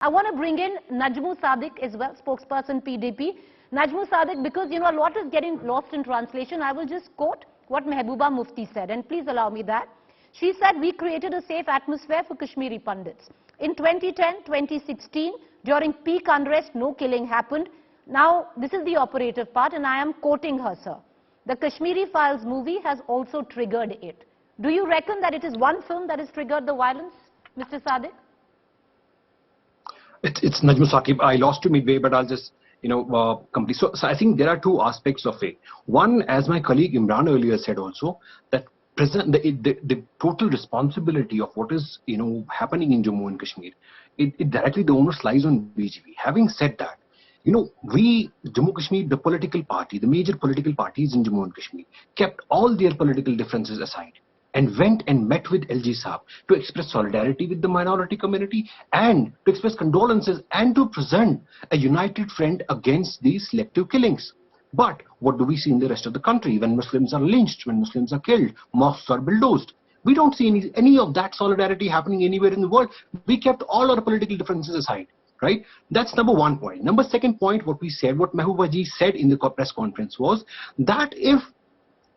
I want to bring in Najmu Sadiq as well, spokesperson PDP. Najmu Sadiq, because a lot is getting lost in translation, I will just quote what Mehbooba Mufti said, and please allow me that. She said, we created a safe atmosphere for Kashmiri Pandits. In 2010, 2016, during peak unrest, no killing happened. Now, this is the operative part, and I am quoting her, sir. The Kashmiri Files movie has also triggered it. Do you reckon that it is one film that has triggered the violence, Mr. Sadiq? It's Najmu Sadiq. I lost you midway, but I'll just, complete. So I think there are two aspects of it. One, as my colleague Imran earlier said also, that the total responsibility of what is, happening in Jammu and Kashmir, it directly the onus lies on BJP. Having said that, Jammu Kashmir, the political party, the major political parties in Jammu and Kashmir, kept all their political differences aside and went and met with LG Saab to express solidarity with the minority community and to express condolences and to present a united front against these selective killings. But what do we see in the rest of the country? When Muslims are lynched, when Muslims are killed, mosques are bulldozed. We don't see any of that solidarity happening anywhere in the world. We kept all our political differences aside. Right? That's number one point. Number second point, what Mehbooba ji said in the press conference was that if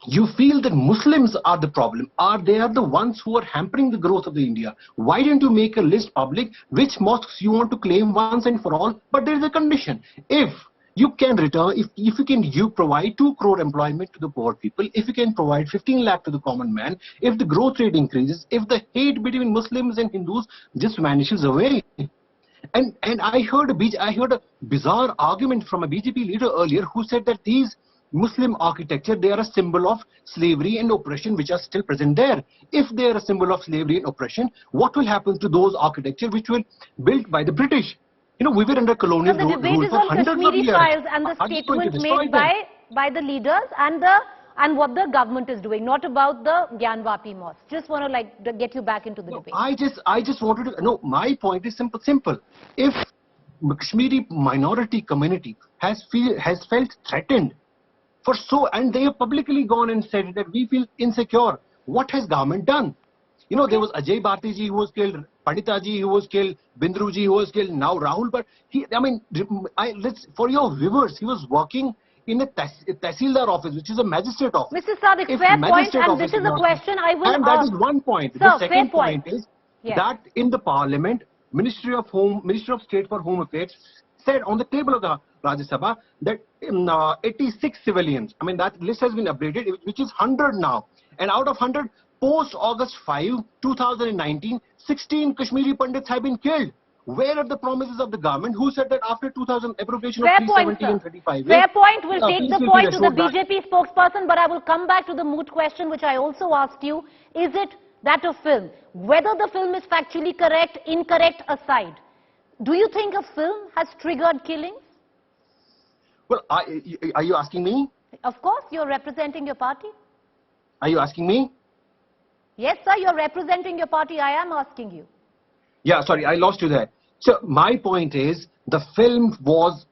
you feel that Muslims are the problem, they are the ones who are hampering the growth of the India, why don't you make a list public which mosques you want to claim once and for all? But there is a condition. If you can return, if you provide 2 crore employment to the poor people, if you can provide 15 lakh to the common man, if the growth rate increases, if the hate between Muslims and Hindus just vanishes away. And I heard a bizarre argument from a BJP leader earlier who said that these Muslim architecture, they are a symbol of slavery and oppression which are still present there. If they are a symbol of slavery and oppression, what will happen to those architecture which were built by the British? We were under colonial rule for hundreds of years. The debate is on Kashmiri Files and the statements made by the leaders and what the government is doing, not about the Gyanvapi mosque. Just want to get you back into the debate. I just wanted to know. My point is simple. If the Kashmiri minority community has felt threatened and they have publicly gone and said that we feel insecure, what has government done? There was Ajay Bharti ji who was killed, Pandita ji who was killed, Bindru ji who was killed, now Rahul. But for your viewers, he was working in a Tehsildar office, which is a magistrate office. Mr. Sadiq, fair point, and this is a question I will ask. And that is one point. Sir, the second point is that in the Parliament, Ministry of State for Home Affairs said on the table of the Rajya Sabha that 86 civilians, that list has been updated, which is 100 now. And out of 100, post August 5, 2019, 16 Kashmiri Pandits have been killed. Where are the promises of the government who said that after 2000 abrogation of 370 and 35? Fair point. We'll take the point to the BJP spokesperson, but I will come back to the moot question which I also asked you. Is it that a film? Whether the film is factually correct, incorrect aside, do you think a film has triggered killings? Well, are you asking me? Of course, you're representing your party. Are you asking me? Yes, sir, you're representing your party. I am asking you. Yeah, sorry, I lost you there. So my point is, the film was,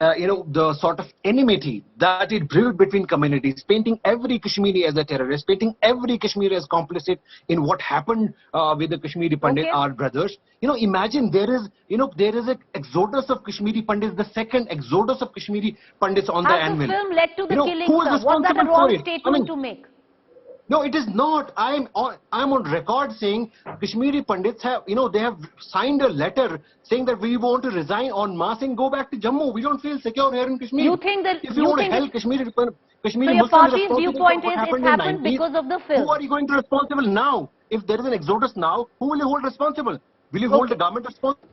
the sort of enmity that it brewed between communities, painting every Kashmiri as a terrorist, painting every Kashmiri as complicit in what happened with the Kashmiri Pandit, our brothers. Imagine there is an exodus of Kashmiri Pandits, the second exodus of Kashmiri Pandits on the anvil. Has the film led to the killing, sir? Was that a wrong statement to make? No, it is not. I'm on record saying Kashmiri Pandits have, they have signed a letter saying that we want to resign en masse and go back to Jammu. We don't feel secure here in Kashmir. You think that if you want to help Kashmiri Muslims, so your party's viewpoint is it happened because of the film. Who are you going to responsible now? If there is an exodus now, who will you hold responsible? Will you hold the government responsible?